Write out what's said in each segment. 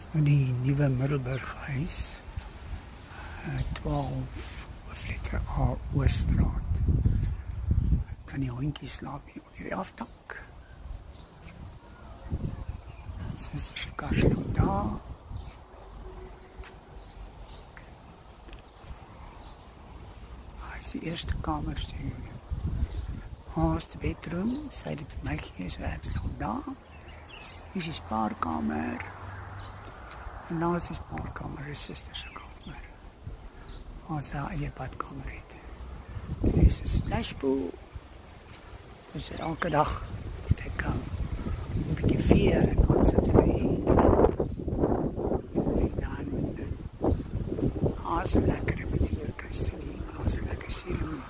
Nou die nuwe Middelburg huis, 12 hoofletter A Oorstraat. Kan die hondjies slaap hier op die afdak. Suster se kar staan daar. Hy is die eerste kamer sien. Eerste bedroom, sy het dit vir my gegee, so ek staan daar. Hier is die spaarkamer. En daar is die spaarkamer, die suster se kamer. Waar sy haar eie badkamer het. Hier is 'n splashpool. Dus elke dag dat ek 'n bietjie vee en dan sit vir hier. En dan haas lekker met die Christine, haas lekker seeremonie.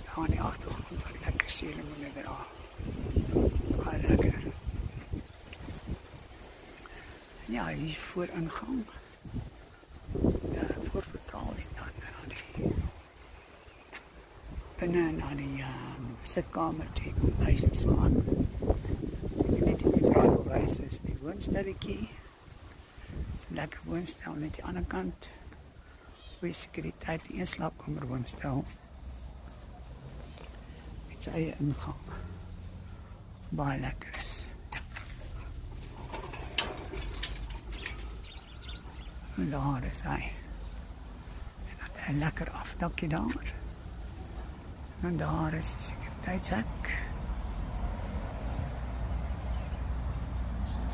Daar in die agtergrond wat lekker seeremonie dra. Baie lekker. Ja, hier voor ingang. Ja, voorportaal en dan na die binne na die sitkamer toe, kombuis en so aan. Net die bedryfwys is die woonstelletjie. Dis 'n lekker woonstel net die ander kant. Goeie sekuriteit, die een slaapkamer woonstel. Met sy eie ingang. Baie lekker is. En daar is hy. En dan 'n lekker afdakkie daar. En daar is die sekuriteitshek.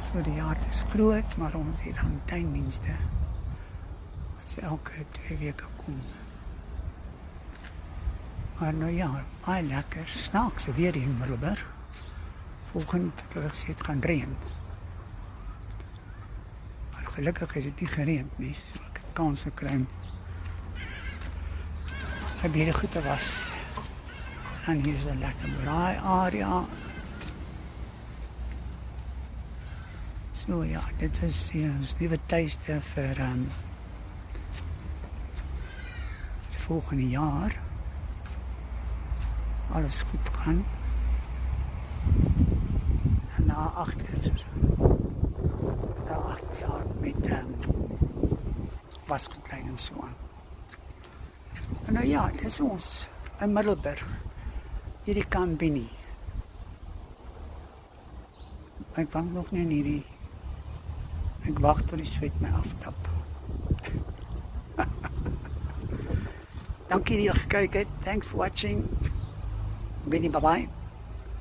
So die yard is groot, maar ons het dan tuindienste. Wat sy elke 2 weke kom. Maar nou ja, baie lekker. Snaaks weer in Middelburg. Volgende keer gesê het gaan reën. Maar gelukkig het dit nie gereën nie, so ek het kans gekry om baie goed te was. En hier is 'n lekker braai area. So ja, dit is ons nuwe tuiste vir die volgende jaar. As alles goed gaan. En daar agter met wasgoedlyn en so aan. En nou ja, dit is ons in Middelburg. Hierdie kan Binnie. Ek was nog nie in hierdie. Ek wag tot die sweet my aftap. Dankie dat jy gekyk het. Thanks for watching. Binnie, bye bye.